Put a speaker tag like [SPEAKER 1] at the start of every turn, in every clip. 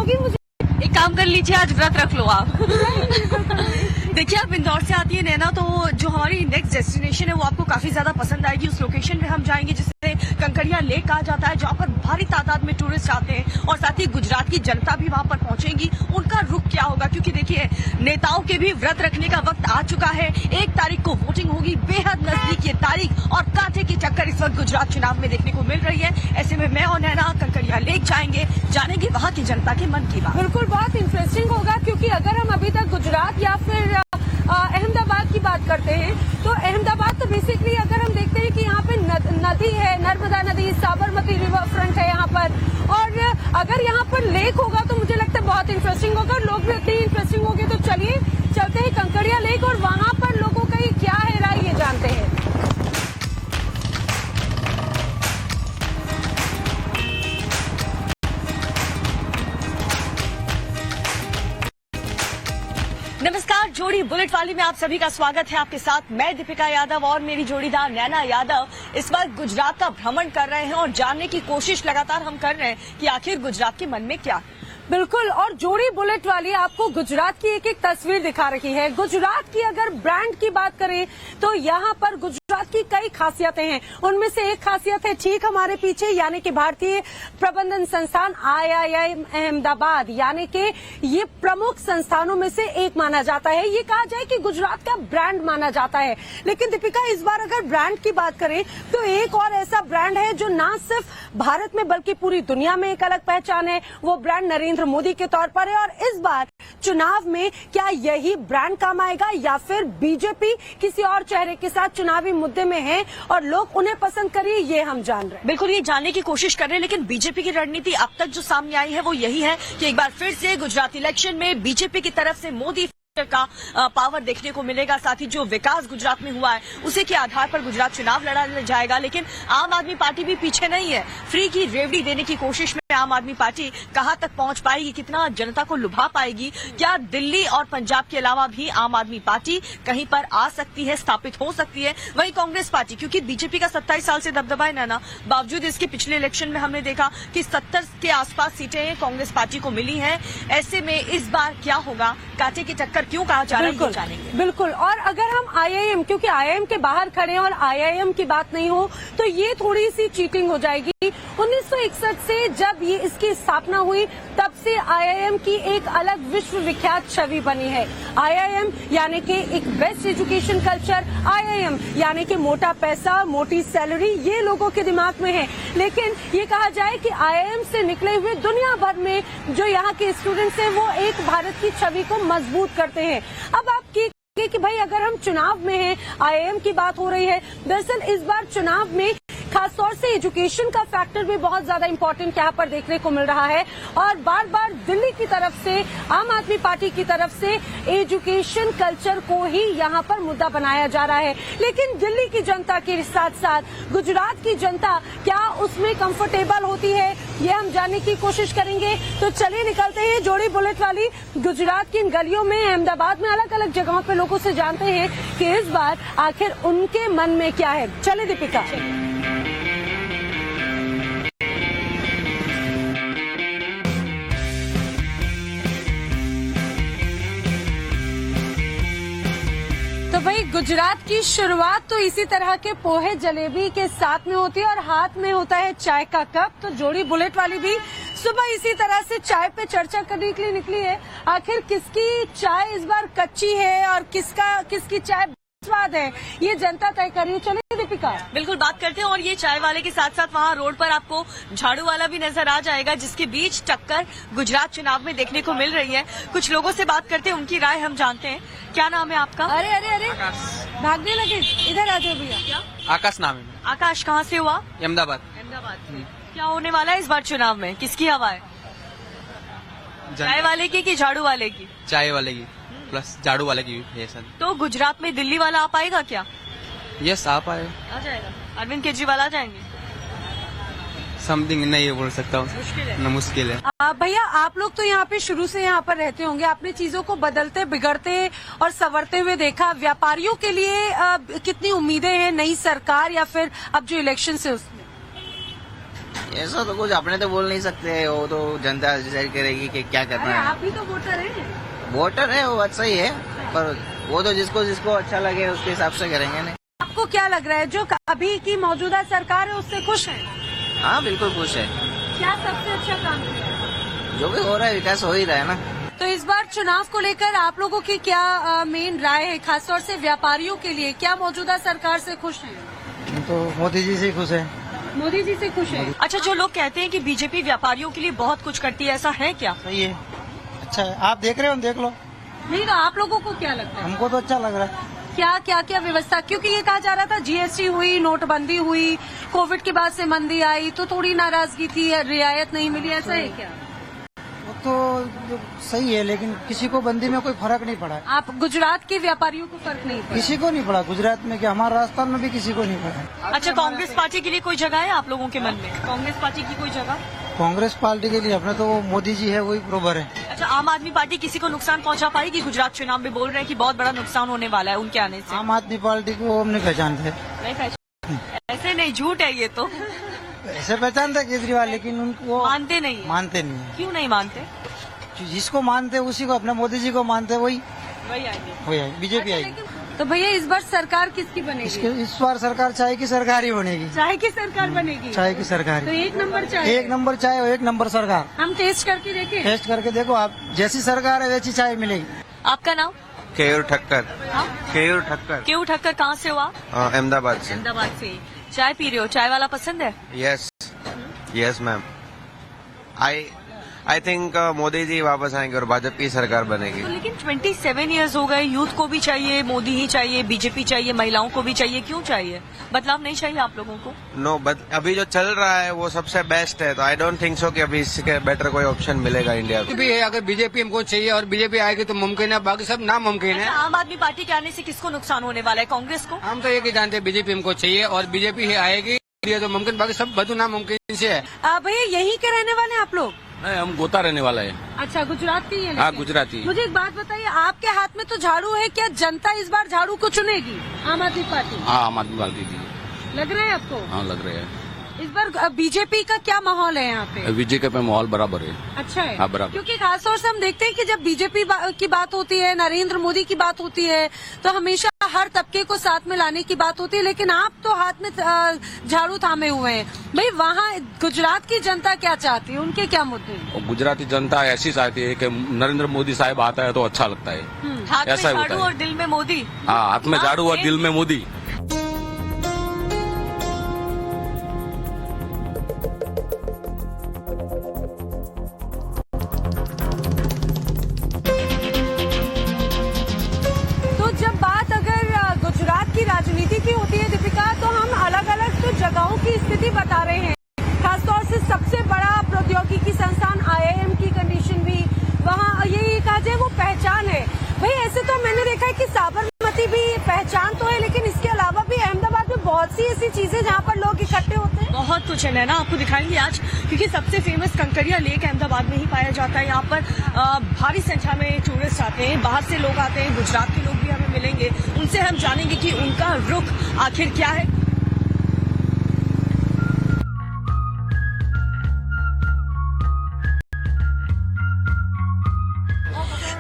[SPEAKER 1] होगी मुझे।
[SPEAKER 2] एक काम कर लीजिए, आज व्रत रख लो आप। देखिए, आप इंदौर से आती है नैना, तो जो हमारी नेक्स्ट डेस्टिनेशन है वो आपको काफी ज्यादा पसंद आएगी। उस लोकेशन पे हम जाएंगे जिसे कंकड़िया लेक कहा जाता है, जहाँ पर भारी तादाद में टूरिस्ट आते हैं और साथ ही गुजरात की जनता भी वहाँ पर पहुंचेगी। उनका रुख क्या होगा, क्योंकि देखिए नेताओं के भी व्रत रखने का वक्त आ चुका है। 1 तारीख को वोटिंग होगी, बेहद नजदीक ये तारीख और कांटे की टक्कर इस वक्त गुजरात चुनाव में देखने को मिल रही है। ऐसे में मैं और नैना कंकड़िया लेक जाएंगे, जानेंगे वहाँ की जनता के मन की बात।
[SPEAKER 1] बिल्कुल, बहुत इंटरेस्टिंग होगा, क्योंकि अगर हम अभी तक गुजरात या फिर अहमदाबाद की बात करते हैं तो अहमदाबाद तो बेसिकली अगर हम देखते हैं कि यहाँ पे नदी है, नर्मदा नदी, साबरमती रिवर फ्रंट है यहाँ पर, और अगर यहाँ पर लेक होगा तो मुझे लगता है बहुत इंटरेस्टिंग होगा। लोग भी इतने इंटरेस्टिंग होंगे, तो चलिए चलते हैं कंकड़िया लेक और वहाँ पर लोगों का क्या है राय, ये जानते हैं।
[SPEAKER 2] नमस्कार, जोड़ी बुलेट वाली में आप सभी का स्वागत है। आपके साथ मैं दीपिका यादव और मेरी जोड़ीदार नैना यादव इस वक्त गुजरात का भ्रमण कर रहे हैं और जानने की कोशिश लगातार हम कर रहे हैं कि आखिर गुजरात के मन में क्या है।
[SPEAKER 1] बिल्कुल, और जोड़ी बुलेट वाली आपको गुजरात की एक एक तस्वीर दिखा रही है। गुजरात की अगर ब्रांड की बात करें तो यहाँ पर गुजरात की कई खासियतें हैं। उनमें से एक खासियत है ठीक हमारे पीछे, यानी कि भारतीय प्रबंधन संस्थान IIM अहमदाबाद, यानी कि ये प्रमुख संस्थानों में से एक माना जाता है। ये कहा जाए कि गुजरात का ब्रांड माना जाता है। लेकिन दीपिका, इस बार अगर ब्रांड की बात करें तो एक और ऐसा ब्रांड है जो न सिर्फ भारत में बल्कि पूरी दुनिया में एक अलग पहचान है। वो ब्रांड नरेंद्र मोदी के तौर पर है। और इस बार चुनाव में क्या यही ब्रांड काम आएगा या फिर बीजेपी किसी और चेहरे के साथ चुनावी मुद्दे में है और लोग उन्हें पसंद करिए, ये हम जान रहे हैं।
[SPEAKER 2] बिल्कुल, ये जानने की कोशिश कर रहे हैं। लेकिन बीजेपी की रणनीति अब तक जो सामने आई है वो यही है कि एक बार फिर से गुजरात इलेक्शन में बीजेपी की तरफ से मोदी का पावर देखने को मिलेगा। साथ ही जो विकास गुजरात में हुआ है उसी के आधार पर गुजरात चुनाव लड़ा जाएगा। लेकिन आम आदमी पार्टी भी पीछे नहीं है। फ्री की रेवड़ी देने की कोशिश में आम आदमी पार्टी कहां तक पहुंच पाएगी, कितना जनता को लुभा पाएगी, क्या दिल्ली और पंजाब के अलावा भी आम आदमी पार्टी कहीं पर आ सकती है, स्थापित हो सकती है। वहीं कांग्रेस पार्टी, क्योंकि बीजेपी का 27 साल से दबदबा है ना, बावजूद इसके पिछले इलेक्शन में हमने देखा कि 70 के आसपास सीटें कांग्रेस पार्टी को मिली हैं। ऐसे में इस बार क्या होगा, कांटे की टक्कर क्यों कहा जा रहा है, ये जानेंगे।
[SPEAKER 1] बिल्कुल, और अगर हम IIM, क्योंकि IIM के बाहर खड़े हैं और IIM की बात नहीं हो तो ये थोड़ी सी चीटिंग हो जाएगी। 1961 से जब ये इसकी स्थापना हुई तब से IIM की एक अलग विश्व विख्यात छवि बनी है। IIM यानी कि एक बेस्ट एजुकेशन कल्चर, IIM यानी कि मोटा पैसा, मोटी सैलरी, ये लोगों के दिमाग में है। लेकिन ये कहा जाए कि IIM से निकले हुए दुनिया भर में जो यहाँ के स्टूडेंट्स हैं वो एक भारत की छवि को मजबूत करते हैं। अब आप कि भाई अगर हम चुनाव में हैं, IIM की बात हो रही है, दरअसल इस बार चुनाव में खासतौर से एजुकेशन का फैक्टर भी बहुत ज्यादा इम्पोर्टेंट यहाँ पर देखने को मिल रहा है। और बार बार दिल्ली की तरफ से, आम आदमी पार्टी की तरफ से एजुकेशन कल्चर को ही यहाँ पर मुद्दा बनाया जा रहा है। लेकिन दिल्ली की जनता के साथ साथ गुजरात की जनता क्या उसमें कंफर्टेबल होती है, ये हम जानने की कोशिश करेंगे। तो चलिए निकलते हैं जोड़ी बुलेट वाली गुजरात की इन गलियों में, अहमदाबाद में, अलग अलग जगहों पे लोगों से जानते हैं कि इस बार आखिर उनके मन में क्या है। चले दीपिका। तो भाई गुजरात की शुरुआत तो इसी तरह के पोहे जलेबी के साथ में होती है और हाथ में होता है चाय का कप। तो जोड़ी बुलेट वाली भी सुबह इसी तरह से चाय पे चर्चा करने के लिए निकली है। आखिर किसकी चाय इस बार कच्ची है और किसकी चाय स्वाद है, ये जनता तय कर रही है। चलिए दीपिका,
[SPEAKER 2] बिल्कुल बात करते हैं। और ये चाय वाले के साथ साथ वहाँ रोड पर आपको झाड़ू वाला भी नजर आ जाएगा, जिसके बीच टक्कर गुजरात चुनाव में देखने को मिल रही है। कुछ लोगों से बात करते हैं, उनकी राय हम जानते हैं। क्या नाम है आपका?
[SPEAKER 1] अरे अरे अरे, भागने लगे, इधर आ जाओ भैया।
[SPEAKER 2] क्या?
[SPEAKER 3] आकाश नाम है।
[SPEAKER 2] आकाश, कहाँ से हुआ?
[SPEAKER 3] अहमदाबाद।
[SPEAKER 2] क्या होने वाला है इस बार चुनाव में, किसकी हवा है? चाय वाले की कि झाड़ू वाले की?
[SPEAKER 3] चाय वाले की प्लस झाड़ू वाले की भी है सर।
[SPEAKER 2] तो गुजरात में दिल्ली वाला आ पाएगा क्या?
[SPEAKER 3] यस, आ पाए,
[SPEAKER 2] आ जाएगा। अरविंद केजरीवाल आ जाएंगे?
[SPEAKER 3] समथिंग नहीं बोल सकता हूँ,
[SPEAKER 2] मुश्किल है।
[SPEAKER 3] न मुश्किल है।
[SPEAKER 1] भैया, आप लोग तो यहाँ पे शुरू से यहाँ पर रहते होंगे, आपने चीजों को बदलते, बिगड़ते और संवरते हुए देखा। व्यापारियों के लिए कितनी उम्मीदें हैं नई सरकार या फिर अब जो इलेक्शन है उसमें?
[SPEAKER 4] ऐसा तो कुछ अपने तो बोल नहीं सकते, वो तो जनता डिसाइड करेगी कि क्या करना
[SPEAKER 1] अरे
[SPEAKER 4] है।
[SPEAKER 1] आप भी तो वोटर हैं।
[SPEAKER 4] वोटर है वो अच्छा ही है, पर वो तो जिसको जिसको अच्छा लगे उसके हिसाब से करेंगे ना।
[SPEAKER 1] आपको क्या लग रहा है जो अभी की मौजूदा सरकार है उससे खुश है?
[SPEAKER 4] हाँ बिल्कुल खुश है,
[SPEAKER 1] क्या सबसे अच्छा काम किया?
[SPEAKER 4] जो भी हो रहा है विकास हो ही रहा है ना।
[SPEAKER 1] तो इस बार चुनाव को लेकर आप लोगों की क्या मेन राय है, खासतौर से व्यापारियों के लिए? क्या मौजूदा सरकार से खुश हैं?
[SPEAKER 5] तो मोदी जी से खुश है।
[SPEAKER 1] मोदी जी से खुश है।
[SPEAKER 2] अच्छा, जो लोग कहते हैं कि बीजेपी व्यापारियों के लिए बहुत कुछ करती है, ऐसा है क्या?
[SPEAKER 5] सही है, अच्छा है। आप देख रहे हो, देख लो।
[SPEAKER 1] नहीं तो आप लोगों को क्या लगता है?
[SPEAKER 5] हमको तो अच्छा लग रहा है।
[SPEAKER 1] क्या व्यवस्था, क्योंकि ये कहा जा रहा था जीएसटी हुई, नोटबंदी हुई, कोविड के बाद से मंदी आई तो थोड़ी नाराजगी थी, रियायत नहीं मिली, ऐसा है क्या?
[SPEAKER 5] वो तो सही है, लेकिन किसी को बंदी में कोई फर्क नहीं पड़ा है।
[SPEAKER 1] आप गुजरात के व्यापारियों को फर्क नहीं पड़ा?
[SPEAKER 5] किसी को नहीं पड़ा गुजरात में, क्या हमारे राजस्थान में भी किसी को नहीं पड़ा।
[SPEAKER 2] अच्छा, कांग्रेस पार्टी के लिए कोई जगह है आप लोगों के मन में? कांग्रेस पार्टी की कोई जगह?
[SPEAKER 5] कांग्रेस पार्टी के लिए अपने तो वो मोदी जी है, वही बरोबर है।
[SPEAKER 2] अच्छा, आम आदमी पार्टी किसी को नुकसान पहुंचा पाएगी? गुजरात चुनाव में बोल रहे हैं कि बहुत बड़ा नुकसान होने वाला है उनके आने से।
[SPEAKER 5] आम आदमी पार्टी को हम नहीं पहचानते।
[SPEAKER 2] नहीं पहचान, ऐसे नहीं, झूठ है ये तो।
[SPEAKER 5] ऐसे पहचानते केजरीवाल, लेकिन उनको
[SPEAKER 2] मानते नहीं है।
[SPEAKER 5] मानते नहीं है।
[SPEAKER 2] क्यों नहीं मानते?
[SPEAKER 5] जिसको मानते उसी को, अपने मोदी जी को मानते, वही
[SPEAKER 2] वही आएंगे।
[SPEAKER 5] वही आएगी, बीजेपी आएगी।
[SPEAKER 1] तो भैया इस बार सरकार किसकी बनेगी?
[SPEAKER 5] इस बार सरकार चाय की सरकार ही बनेगी।
[SPEAKER 1] चाय की सरकार बनेगी?
[SPEAKER 5] चाय की सरकार
[SPEAKER 1] तो
[SPEAKER 5] ही।
[SPEAKER 1] एक नंबर चाय?
[SPEAKER 5] एक नंबर चाय और एक नंबर सरकार।
[SPEAKER 1] हम टेस्ट करके देखें?
[SPEAKER 5] टेस्ट करके देखो आप, जैसी सरकार है वैसी चाय मिलेगी।
[SPEAKER 2] आपका नाम?
[SPEAKER 6] केयूर ठक्कर।
[SPEAKER 2] हाँ?
[SPEAKER 6] केयूर ठक्कर,
[SPEAKER 2] केयू ठक्कर कहाँ से हुआ?
[SPEAKER 6] अहमदाबाद से।
[SPEAKER 2] अहमदाबाद से। चाय पी रहे हो? चाय वाला पसंद है?
[SPEAKER 6] Yes yes ma'am. I think Modi ji वापस आएंगे और भाजपा की सरकार बनेगी।
[SPEAKER 2] तो लेकिन 27 इयर्स हो गए, यूथ को भी चाहिए, मोदी ही चाहिए, बीजेपी चाहिए, महिलाओं को भी चाहिए, क्यों चाहिए? बदलाव नहीं चाहिए आप लोगों को?
[SPEAKER 6] नो, बट अभी जो चल रहा है वो सबसे बेस्ट है, तो आई डोंट थिंक सो कि अभी इसके बेटर कोई ऑप्शन मिलेगा इंडिया को।
[SPEAKER 7] भी है, अगर बीजेपी हमको चाहिए और बीजेपी आएगी तो मुमकिन है, बाकी सब नामुमकिन
[SPEAKER 2] अच्छा,
[SPEAKER 7] है।
[SPEAKER 2] आम आदमी पार्टी के आने से किसको नुकसान होने वाला है? कांग्रेस को?
[SPEAKER 7] हम तो एक ही जानते हैं, बीजेपी हमको चाहिए और बीजेपी ही आएगी, ये तो मुमकिन, बाकी सब बदू नामुमकिन से है।
[SPEAKER 1] भैया यहीं के रहने वाले हैं आप लोग?
[SPEAKER 7] नहीं, हम गोता रहने वाला है।
[SPEAKER 1] अच्छा, गुजरात के ही हैं?
[SPEAKER 7] हाँ,
[SPEAKER 1] लेकिन।
[SPEAKER 7] गुजराती।
[SPEAKER 1] मुझे एक बात बताइए, आपके हाथ में तो झाड़ू है, क्या जनता इस बार झाड़ू को चुनेगी? आम आदमी पार्टी?
[SPEAKER 7] हाँ, आम आदमी पार्टी जी।
[SPEAKER 1] लग रहा है आपको?
[SPEAKER 7] हाँ, लग रहे हैं।
[SPEAKER 1] इस बार बीजेपी का क्या माहौल है यहाँ पे?
[SPEAKER 7] बीजेपी पे माहौल बराबर है।
[SPEAKER 1] अच्छा है?
[SPEAKER 7] हाँ, बराबर।
[SPEAKER 1] क्योंकि खासतौर से हम देखते हैं कि जब बीजेपी की बात होती है, नरेंद्र मोदी की बात होती है, तो हमेशा हर तबके को साथ में लाने की बात होती है, लेकिन आप तो हाथ में झाड़ू थामे हुए हैं। भाई वहाँ गुजरात की जनता क्या चाहती है, उनके क्या मुद्दे हैं?
[SPEAKER 7] और गुजराती जनता ऐसी चाहती है कि नरेंद्र मोदी साहब आता है तो अच्छा लगता है।
[SPEAKER 2] हाथ में
[SPEAKER 7] ऐसा ही होता
[SPEAKER 2] झाड़ू
[SPEAKER 7] है।
[SPEAKER 2] और दिल में मोदी?
[SPEAKER 7] हाँ, हाथ में झाड़ू और दिल में मोदी।
[SPEAKER 1] तो जब बात अगर गुजरात की राजनीति की होती है दीपिका, तो हम अलग अलग तो जगहों की स्थिति बता रहे हैं, खासतौर से सबसे बड़ा प्रौद्योगिकी संस्थान IIM की कंडीशन भी वहाँ यही कहा जाए वो पहचान है। भाई ऐसे तो मैंने देखा है कि साबरमती भी पहचान तो है, लेकिन इसके अलावा भी अहमदाबाद में बहुत सी ऐसी चीजें जहाँ पर लोग इकट्ठे होते हैं।
[SPEAKER 2] बहुत कुछ है नैना, आपको दिखाएंगे आज, क्योंकि सबसे फेमस कंकरिया लेक अहमदाबाद में ही पाया जाता है। यहाँ पर भारी संख्या में टूरिस्ट आते हैं, बाहर से लोग आते हैं, गुजरात के लोग भी हमें मिलेंगे, उनसे हम जानेंगे कि उनका रुख आखिर क्या है।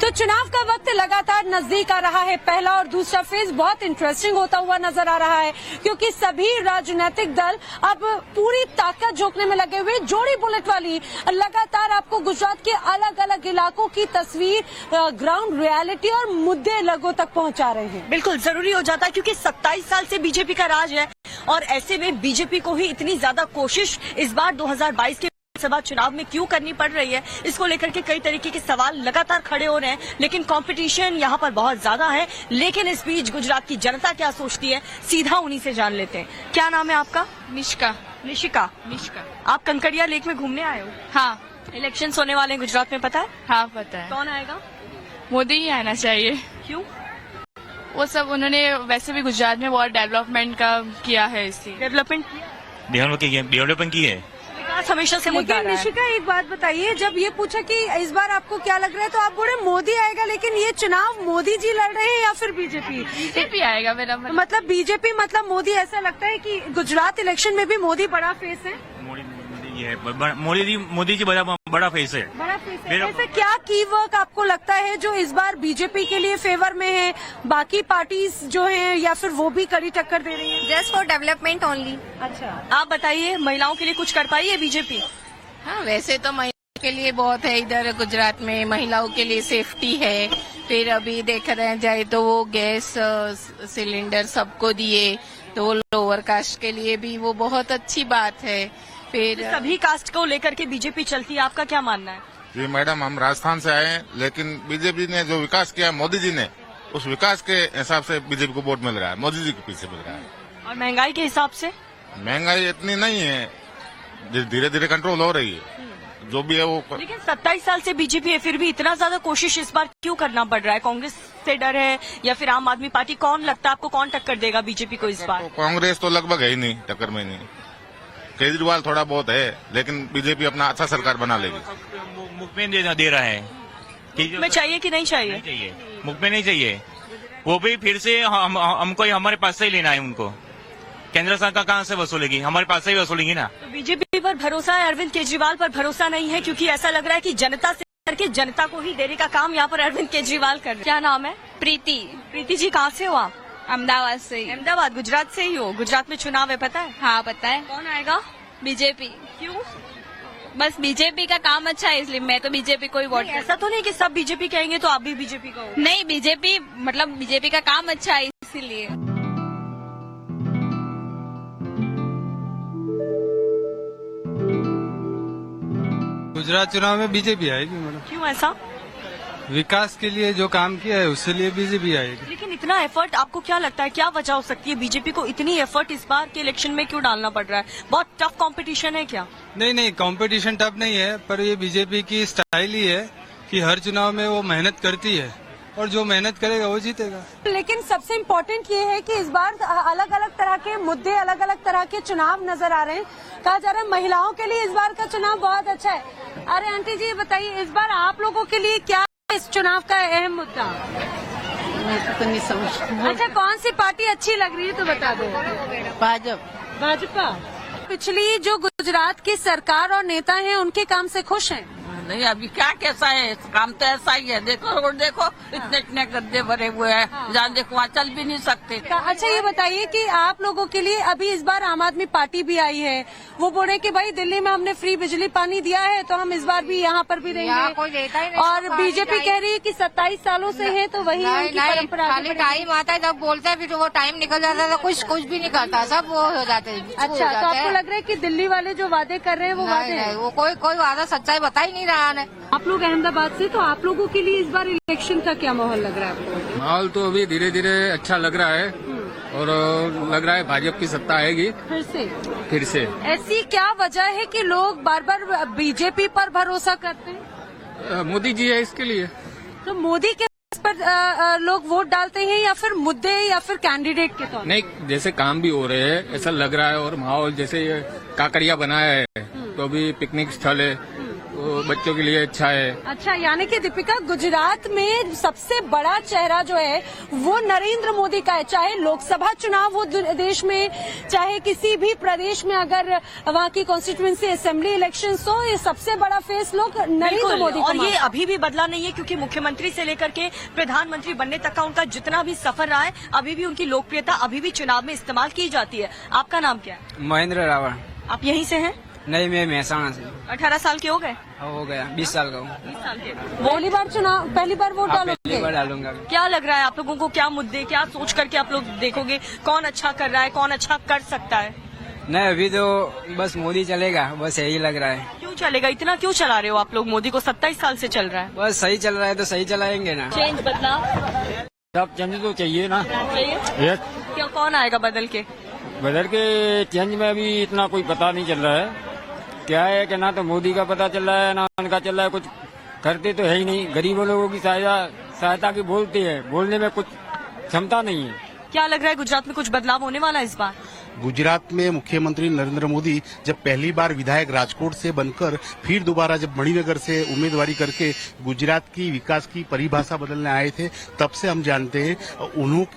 [SPEAKER 1] तो चुनाव का वक्त लगातार नजदीक आ रहा है। पहला और दूसरा फेज बहुत इंटरेस्टिंग होता हुआ नजर आ रहा है, क्योंकि सभी राजनीतिक दल अब पूरी ताकत झोंकने में लगे हुए। जोड़ी बुलेट वाली लगातार आपको गुजरात के अलग अलग इलाकों की तस्वीर, ग्राउंड रियलिटी और मुद्दे लोगों तक पहुंचा रहे हैं।
[SPEAKER 2] बिल्कुल जरूरी हो जाता है, क्योंकि 27 साल से बीजेपी का राज है और ऐसे में बीजेपी को ही इतनी ज्यादा कोशिश इस बार 2022 के सभा चुनाव में क्यों करनी पड़ रही है, इसको लेकर के कई तरीके के सवाल लगातार खड़े हो रहे हैं। लेकिन कंपटीशन यहाँ पर बहुत ज्यादा है। लेकिन इस बीच गुजरात की जनता क्या सोचती है, सीधा उन्हीं से जान लेते हैं। क्या नाम है आपका?
[SPEAKER 8] निष्का।
[SPEAKER 2] निशिका।
[SPEAKER 8] निष्का।
[SPEAKER 2] आप कंकरिया लेक में घूमने आए हो?
[SPEAKER 8] हाँ।
[SPEAKER 2] इलेक्शन होने वाले हैं गुजरात में, पता है?
[SPEAKER 8] हाँ पता है।
[SPEAKER 2] कौन आएगा?
[SPEAKER 8] मोदी ही आना चाहिए।
[SPEAKER 2] क्यों?
[SPEAKER 8] वो सब उन्होंने वैसे भी गुजरात में बहुत डेवलपमेंट का किया है, इसलिए।
[SPEAKER 2] डेवलपमेंट
[SPEAKER 9] डेवलपमेंट की है।
[SPEAKER 2] विकास हमेशा से मुद्दा
[SPEAKER 1] लेकिन
[SPEAKER 2] रहा है।
[SPEAKER 1] निशिका एक बात बताइए, जब ये पूछा कि इस बार आपको क्या लग रहा है, तो आप बोले मोदी आएगा, लेकिन ये चुनाव मोदी जी लड़ रहे हैं या फिर बीजेपी?
[SPEAKER 8] बीजेपी आएगा मेरा
[SPEAKER 1] मतलब बीजेपी मतलब मोदी, ऐसा लगता है कि गुजरात इलेक्शन में भी मोदी बड़ा फेस है?
[SPEAKER 9] ये है मोदी जी बड़ा फेस है।
[SPEAKER 1] बड़ा फेस है।
[SPEAKER 9] मेरा-
[SPEAKER 1] ऐसे क्या की वर्क आपको लगता है जो इस बार बीजेपी के लिए फेवर में है, बाकी पार्टीज जो है या फिर वो भी कड़ी टक्कर दे रही है?
[SPEAKER 10] Just for development only.
[SPEAKER 1] अच्छा,
[SPEAKER 2] आप बताइए, महिलाओं के लिए कुछ कर पाई है बीजेपी?
[SPEAKER 8] हाँ, वैसे तो महिलाओं के लिए बहुत है इधर गुजरात में, महिलाओं के लिए सेफ्टी है। फिर अभी देख रहे जाए तो वो गैस सिलेंडर सबको दिए, तो लोअर कास्ट के लिए भी वो बहुत अच्छी बात है। फिर
[SPEAKER 2] सभी कास्ट को लेकर के बीजेपी चलती है, आपका क्या मानना है?
[SPEAKER 11] जी मैडम, हम राजस्थान से आए हैं, लेकिन बीजेपी ने जो विकास किया मोदी जी ने, उस विकास के हिसाब से बीजेपी को वोट मिल रहा है, मोदी जी के पीछे मिल रहा है।
[SPEAKER 2] और महंगाई के हिसाब से?
[SPEAKER 11] महंगाई इतनी नहीं है, धीरे धीरे कंट्रोल हो रही है, जो भी है वो।
[SPEAKER 2] लेकिन 27 साल से बीजेपी है, फिर भी इतना ज्यादा कोशिश इस बार क्यों करना पड़ रहा है? कांग्रेस से डर है या फिर आम आदमी पार्टी? कौन लगता है आपको, कौन टक्कर देगा बीजेपी को इस बार?
[SPEAKER 11] तो कांग्रेस तो लगभग है ही नहीं टक्कर में, नहीं। केजरीवाल थोड़ा बहुत है, लेकिन बीजेपी अपना अच्छा सरकार बना लेगी।
[SPEAKER 9] मुख में दे रहा है कि
[SPEAKER 2] में चाहिए कि नहीं चाहिए?
[SPEAKER 9] नहीं चाहिए, मुख में नहीं चाहिए। वो भी फिर से हमको हमारे पास से ही लेना है उनको। केंद्र सरकार कहाँ से वसूलेगी? हमारे पास से ही वसूलेगी ना।
[SPEAKER 2] तो बीजेपी पर भरोसा है, अरविंद केजरीवाल पर भरोसा नहीं है? क्योंकि ऐसा लग रहा है कि जनता से करके जनता को ही देने का काम यहाँ पर अरविंद केजरीवाल कर रहे हैं। क्या नाम है?
[SPEAKER 8] प्रीति।
[SPEAKER 2] प्रीति जी, कहाँ से हो आप?
[SPEAKER 8] अहमदाबाद से ही।
[SPEAKER 2] अहमदाबाद, गुजरात से ही हो? गुजरात में चुनाव है, पता है?
[SPEAKER 8] हाँ, पता है।
[SPEAKER 2] कौन आएगा?
[SPEAKER 8] बीजेपी।
[SPEAKER 2] क्यों?
[SPEAKER 8] बस बीजेपी का काम अच्छा है, इसलिए मैं तो बीजेपी को ही वोट
[SPEAKER 2] नहीं, ऐसा तो नहीं कि सब बीजेपी कहेंगे तो आप भी बीजेपी का हो?
[SPEAKER 8] नहीं, बीजेपी मतलब बीजेपी का काम अच्छा है इसीलिए।
[SPEAKER 12] गुजरात चुनाव में बीजेपी आएगी मैडम।
[SPEAKER 2] क्यों ऐसा?
[SPEAKER 12] विकास के लिए जो काम किया है उसके लिए बीजेपी आएगी।
[SPEAKER 2] लेकिन इतना एफर्ट, आपको क्या लगता है क्या वजह हो सकती है बीजेपी को इतनी एफर्ट इस बार के इलेक्शन में क्यों डालना पड़ रहा है? बहुत टफ कंपटीशन है क्या?
[SPEAKER 12] नहीं, कंपटीशन टफ नहीं है, पर ये बीजेपी की स्टाइल ही है कि हर चुनाव में वो मेहनत करती है और जो मेहनत करेगा वो जीतेगा।
[SPEAKER 1] लेकिन सबसे इम्पोर्टेंट ये है कि इस बार अलग अलग तरह के मुद्दे, अलग अलग तरह के चुनाव नजर आ रहे हैं। कहा जा रहा है महिलाओं के लिए इस बार का चुनाव बहुत अच्छा है। अरे आंटी जी, बताइए इस बार आप लोगों के लिए क्या है इस चुनाव का अहम मुद्दा?
[SPEAKER 10] तो नहीं समझ।
[SPEAKER 1] अच्छा, कौन सी पार्टी अच्छी लग रही है तो बता दो। भाजपा। पिछली जो गुजरात की सरकार और नेता हैं उनके काम से खुश हैं?
[SPEAKER 10] नहीं, अभी क्या कैसा है काम, तो ऐसा ही है। देखो रोड देखो, इतने इतने गड्ढे भरे हुए हैं, जहाँ देखो वहाँ चल भी नहीं सकते।
[SPEAKER 1] अच्छा, ये बताइए कि आप लोगों के लिए अभी इस बार आम आदमी पार्टी भी आई है, वो बोले कि भाई दिल्ली में हमने फ्री बिजली पानी दिया है तो हम इस बार भी यहाँ पर भी
[SPEAKER 10] यहाँ कोई देता ही
[SPEAKER 1] रहेंगे।
[SPEAKER 10] नहीं,
[SPEAKER 1] और बीजेपी कह रही है कि 27 सालों से है तो वही उनकी परंपरा आगे
[SPEAKER 10] खाली
[SPEAKER 1] बढ़ेगी।
[SPEAKER 10] टाइम आता है जब बोलते हैं, फिर वो टाइम निकल जाता है तो कुछ भी नहीं करता, सब वो हो जाते हैं।
[SPEAKER 1] अच्छा, तो आपको लग रहा है कि दिल्ली वाले जो वादे कर रहे हैं वो वादे हैं?
[SPEAKER 10] वो कोई वादा सच्चाई बता ही नहीं रहा है।
[SPEAKER 1] आप लोग अहमदाबाद से, तो आप लोगों के लिए इस बार इलेक्शन का क्या माहौल लग रहा है आपको?
[SPEAKER 7] माहौल तो अभी धीरे धीरे अच्छा लग रहा है और लग रहा है भाजपा की सत्ता आएगी फिर से।
[SPEAKER 1] ऐसी क्या वजह है कि लोग बार बार बीजेपी पर भरोसा करते हैं?
[SPEAKER 7] मोदी जी है इसके लिए।
[SPEAKER 1] तो मोदी के पर लोग वोट डालते हैं या फिर मुद्दे या फिर कैंडिडेट के तौर?
[SPEAKER 7] नहीं, जैसे काम भी हो रहे हैं ऐसा लग रहा है, और माहौल जैसे ये काकरिया बनाया है तो अभी पिकनिक स्थल है, तो बच्चों के लिए अच्छा है।
[SPEAKER 1] अच्छा, यानी कि दीपिका, गुजरात में सबसे बड़ा चेहरा जो है वो नरेंद्र मोदी का है। चाहे लोकसभा चुनाव हो देश में, चाहे किसी भी प्रदेश में अगर वहाँ की कॉन्स्टिट्यूएंसी असेंबली इलेक्शन हो, ये सबसे बड़ा फेस लोग नरेंद्र मोदी।
[SPEAKER 2] और ये अभी भी बदला नहीं है, क्योंकि मुख्यमंत्री से लेकर के प्रधानमंत्री बनने तक का उनका जितना भी सफर रहा है, अभी भी उनकी लोकप्रियता अभी भी चुनाव में इस्तेमाल की जाती है। आपका नाम क्या है?
[SPEAKER 3] महेंद्र रावण।
[SPEAKER 2] आप यहीं से हैं?
[SPEAKER 3] नहीं, मैं महसाणा से।
[SPEAKER 2] 18 साल के हो गए?
[SPEAKER 3] हो गया, 20 साल का हूँ।
[SPEAKER 2] 20 साल के।
[SPEAKER 1] पहली बार वोट डालोगे?
[SPEAKER 3] पहली बार डालूंगा।
[SPEAKER 2] क्या लग रहा है आप लोगों को, क्या मुद्दे, क्या सोच करके आप लोग देखोगे कौन अच्छा कर रहा है, कौन अच्छा कर सकता है?
[SPEAKER 3] नहीं, अभी तो बस मोदी चलेगा, बस यही लग रहा है।
[SPEAKER 2] क्यों चलेगा? इतना क्यों चला रहे हो आप लोग? मोदी को 27 साल से चल रहा है।
[SPEAKER 3] बस सही चल रहा है तो सही चलाएंगे ना।
[SPEAKER 2] चेंज, बदलाव
[SPEAKER 7] सब चेंज तो चाहिए ना।
[SPEAKER 2] चाहिए? क्या कौन आएगा बदल के?
[SPEAKER 7] बदल के चेंज में अभी इतना कोई पता नहीं चल रहा है। क्या है कि ना तो मोदी का पता चल रहा है ना उनका चल रहा है, कुछ करते तो है ही नहीं। गरीबों लोगों की सहायता की बोलते हैं, बोलने में कुछ क्षमता नहीं है।
[SPEAKER 2] क्या लग रहा है गुजरात में कुछ बदलाव होने वाला है इस बार?
[SPEAKER 13] गुजरात में मुख्यमंत्री नरेंद्र मोदी जब पहली बार विधायक राजकोट से बनकर फिर दोबारा जब मणिनगर से उम्मीदवारी करके गुजरात की विकास की परिभाषा बदलने आए थे, तब से हम जानते हैं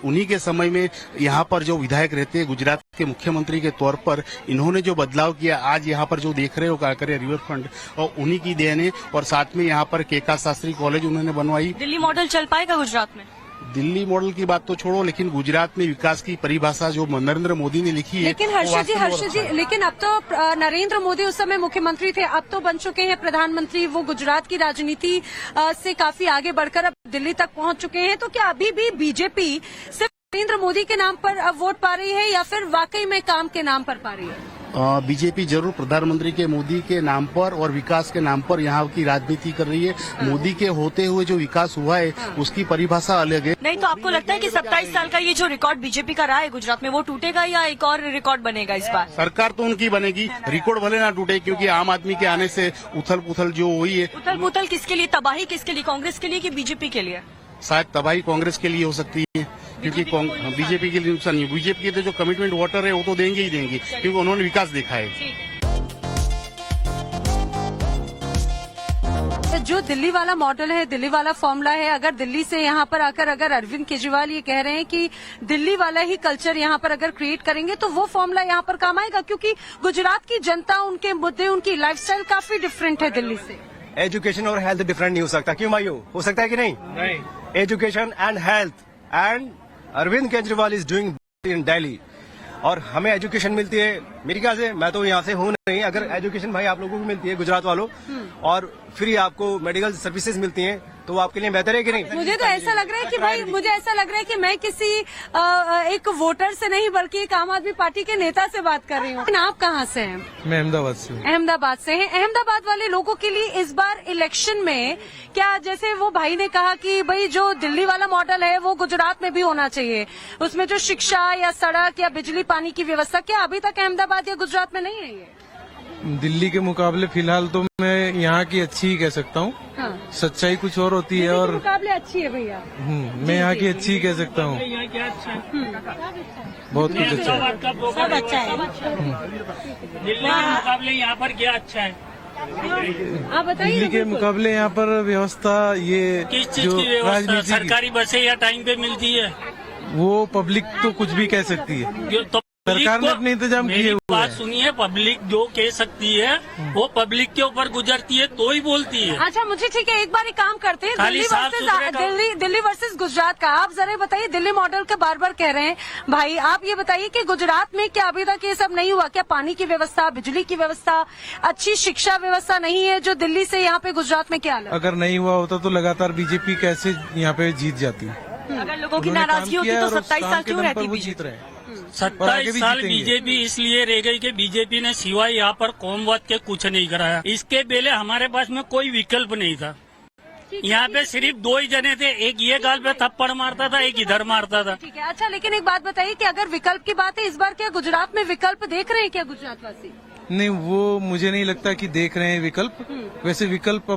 [SPEAKER 13] उन्हीं के समय में यहाँ पर जो विधायक रहते हैं गुजरात के मुख्यमंत्री के तौर पर, इन्होंने जो बदलाव किया, आज यहाँ पर जो देख रहे हो काकरिया रिवर फ्रंट, और उन्हीं की देन है। और साथ में यहाँ पर केका शास्त्री कॉलेज उन्होंने बनवाई।
[SPEAKER 2] दिल्ली मॉडल चल पाएगा गुजरात में?
[SPEAKER 13] दिल्ली मॉडल की बात तो छोड़ो, लेकिन गुजरात में विकास की परिभाषा जो नरेंद्र मोदी ने लिखी है,
[SPEAKER 1] लेकिन हर्षद जी, लेकिन अब तो नरेंद्र मोदी उस समय मुख्यमंत्री थे, अब तो बन चुके हैं प्रधानमंत्री। वो गुजरात की राजनीति से काफी आगे बढ़कर अब दिल्ली तक पहुंच चुके हैं। तो क्या अभी भी बीजेपी सिर्फ नरेंद्र मोदी के नाम पर अब वोट पा रही है या फिर वाकई में काम के नाम पर पा रही है?
[SPEAKER 13] बीजेपी जरूर प्रधानमंत्री के मोदी के नाम पर और विकास के नाम पर यहाँ की राजनीति कर रही है। मोदी के होते हुए जो विकास हुआ है उसकी परिभाषा अलग है।
[SPEAKER 2] नहीं तो आपको लगता है कि 27 साल का ये जो रिकॉर्ड बीजेपी का रहा है गुजरात में, वो टूटेगा या एक और रिकॉर्ड बनेगा इस बार?
[SPEAKER 13] सरकार तो उनकी बनेगी, रिकॉर्ड भले ना टूटे, क्योंकि आम आदमी के आने से उथल पुथल जो हुई है।
[SPEAKER 2] उथल पुथल किसके लिए? तबाही किसके लिए? कांग्रेस के लिए कि बीजेपी के लिए?
[SPEAKER 13] शायद तबाही कांग्रेस के लिए हो सकती है, क्योंकि बीजेपी के लिए नुकसान नहीं। बीजेपी के जो कमिटमेंट वोटर है वो तो देंगे ही देंगे, क्योंकि उन्होंने विकास देखा है।
[SPEAKER 1] जो दिल्ली वाला मॉडल है, दिल्ली वाला फॉर्मूला है, अगर दिल्ली से यहाँ पर आकर अगर अरविंद केजरीवाल ये कह रहे हैं कि दिल्ली वाला ही कल्चर यहाँ पर अगर क्रिएट करेंगे तो वो फॉर्मूला यहाँ पर काम आएगा, क्योंकि गुजरात की जनता, उनके मुद्दे, उनकी लाइफस्टाइल काफी डिफरेंट है दिल्ली से।
[SPEAKER 14] एजुकेशन और हेल्थ डिफरेंट नहीं हो सकता, क्यों मायू? हो सकता है कि नहीं? Education and health, and Arvind Kejriwal is doing in Delhi, और हमें एजुकेशन मिलती है। मेरी ख्याल से, मैं तो यहाँ से हूँ नहीं, अगर एजुकेशन भाई आप लोगों को मिलती है गुजरात वालों, और फ्री आपको मेडिकल सर्विसेज मिलती हैं, तो वो आपके लिए बेहतर है कि नहीं?
[SPEAKER 1] मुझे तो ऐसा लग रहा है कि भाई, मुझे ऐसा लग रहा है कि मैं किसी एक वोटर से नहीं बल्कि एक आम आदमी पार्टी के नेता से बात कर रही हूँ। आप कहाँ से हैं?
[SPEAKER 12] मैं अहमदाबाद से हूँ।
[SPEAKER 1] अहमदाबाद से हैं। अहमदाबाद वाले लोगों के लिए इस बार इलेक्शन में क्या, जैसे वो भाई ने कहा कि भाई जो दिल्ली वाला मॉडल है वो गुजरात में भी होना चाहिए, उसमें जो शिक्षा या सड़क या बिजली पानी की व्यवस्था, क्या अभी तक अहमदाबाद या गुजरात में नहीं है ये?
[SPEAKER 12] दिल्ली के मुकाबले फिलहाल तो मैं यहाँ की अच्छी ही कह सकता हूँ।
[SPEAKER 1] हाँ।
[SPEAKER 12] सच्चाई कुछ और होती है, और
[SPEAKER 1] मुकाबले अच्छी है भैया।
[SPEAKER 12] मैं यहाँ की अच्छी ही कह सकता हूँ। बहुत कुछ अच्छा है,
[SPEAKER 1] सब अच्छा है।
[SPEAKER 15] दिल्ली के मुकाबले यहाँ पर क्या अच्छा है?
[SPEAKER 1] आप बताइए।
[SPEAKER 12] दिल्ली के मुकाबले यहाँ पर व्यवस्था, ये
[SPEAKER 15] किस चीज की व्यवस्था? सरकारी बसें या टाइम पे मिलती है?
[SPEAKER 12] वो पब्लिक तो कुछ भी कह सकती है,
[SPEAKER 15] तो
[SPEAKER 12] सरकार ने अपने इंतजाम किए हुए
[SPEAKER 15] बात सुनिए, पब्लिक जो कह सकती है वो पब्लिक के ऊपर गुजरती है तो ही बोलती है।
[SPEAKER 1] अच्छा, मुझे ठीक है, एक बार एक काम करते हैं, दिल्ली वर्सेस गुजरात का आप जरा बताइए। दिल्ली मॉडल का बार बार कह रहे हैं भाई, आप ये बताइए कि गुजरात में क्या अभी तक ये सब नहीं हुआ? क्या पानी की व्यवस्था, बिजली की व्यवस्था, अच्छी शिक्षा व्यवस्था नहीं है जो दिल्ली से यहाँ पे गुजरात में? क्या
[SPEAKER 12] अगर नहीं हुआ होता तो लगातार बीजेपी कैसे यहाँ पे जीत जाती?
[SPEAKER 2] अगर लोगों की नाराजगी होती तो 27 साल क्यों रहती?
[SPEAKER 12] वो जीत रहे हैं।
[SPEAKER 15] 27 साल बीजेपी इसलिए रह गई कि बीजेपी ने सिवाय यहाँ पर कौमवाद के कुछ नहीं कराया। इसके पहले हमारे पास में कोई विकल्प नहीं था। यहाँ पे सिर्फ 2 ही जने थे, एक ये गाल पे थप्पड़ मारता था, एक इधर मारता था।
[SPEAKER 1] ठीक है। अच्छा, लेकिन एक बात बताइए कि अगर विकल्प की बात है, इस बार क्या गुजरात में विकल्प देख रहे हैं क्या गुजरात वासी?
[SPEAKER 12] नहीं, वो मुझे नहीं लगता कि देख रहे हैं विकल्प। वैसे विकल्प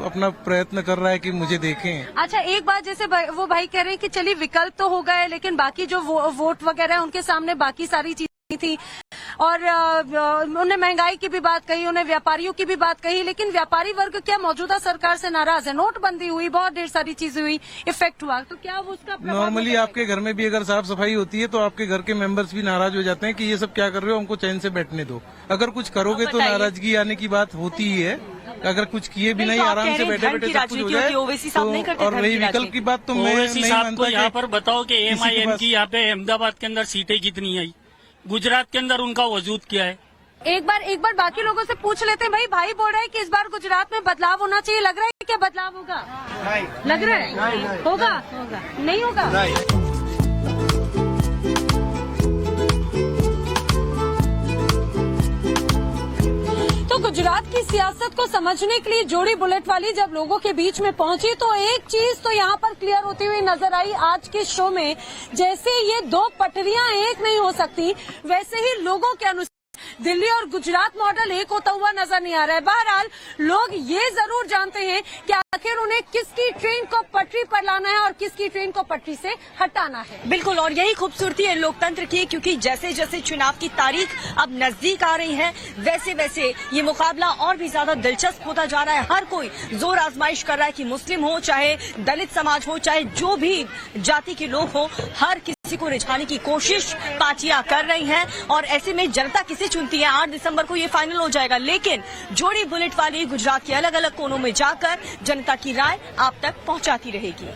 [SPEAKER 12] अपना प्रयत्न कर रहा है कि मुझे देखें।
[SPEAKER 1] अच्छा, एक बात, जैसे वो भाई कह रहे हैं कि चलिए विकल्प तो हो गए, लेकिन बाकी जो वोट वगैरह है उनके सामने बाकी सारी चीजें थी, और उन्होंने महंगाई की भी बात कही, उन्हें व्यापारियों की भी बात कही, लेकिन व्यापारी वर्ग क्या मौजूदा सरकार से नाराज है? नोटबंदी हुई, बहुत ढेर सारी चीजें हुई, इफेक्ट हुआ, तो क्या वो उसका
[SPEAKER 12] नॉर्मली आपके घर में भी अगर साफ सफाई होती है तो आपके घर के मेंबर्स भी नाराज हो जाते हैं कि ये सब क्या कर रहे हो, हमको चैन से बैठने दो। अगर कुछ करोगे तो नाराजगी आने की बात होती ही है, अगर कुछ किए भी नहीं, आराम से बैठे बैठे सब कुछ हो जाए तो। और रही विकल्प की बात, तो मैं नहीं मानता।
[SPEAKER 15] यहाँ पर बताओ कि MIM की यहाँ पे अहमदाबाद के अंदर सीटें कितनी आई, गुजरात के अंदर उनका वजूद क्या है?
[SPEAKER 1] एक बार बाकी लोगों से पूछ लेते हैं। भाई बोल रहे हैं कि इस बार गुजरात में बदलाव होना चाहिए, लग रहा है क्या बदलाव होगा? लग रहा है होगा, नहीं होगा? तो गुजरात की सियासत को समझने के लिए जोड़ी बुलेट वाली जब लोगों के बीच में पहुंची तो एक चीज तो यहाँ पर क्लियर होती हुई नजर आई आज के शो में। जैसे ये 2 पटरियां एक नहीं हो सकती, वैसे ही लोगों के अनुसार दिल्ली और गुजरात मॉडल एक होता हुआ नजर नहीं आ रहा है। बहरहाल लोग ये जरूर जानते हैं कि आखिर उन्हें किसकी ट्रेन को पटरी पर लाना है और किसकी ट्रेन को पटरी से हटाना है।
[SPEAKER 2] बिल्कुल, और यही खूबसूरती है लोकतंत्र की, क्योंकि जैसे जैसे चुनाव की तारीख अब नजदीक आ रही है वैसे वैसे ये मुकाबला और भी ज्यादा दिलचस्प होता जा रहा है। हर कोई जोर आजमाइश कर रहा है कि मुस्लिम हो, चाहे दलित समाज हो, चाहे जो भी जाति के लोग हो, हर किसी को रिझाने की कोशिश पार्टियां कर रही हैं। और ऐसे में जनता किसे चुनती है 8 दिसंबर को ये फाइनल हो जाएगा, लेकिन जोड़ी बुलेट वाली गुजरात के अलग अलग कोनों में जाकर जनता की राय आप तक पहुंचाती रहेगी।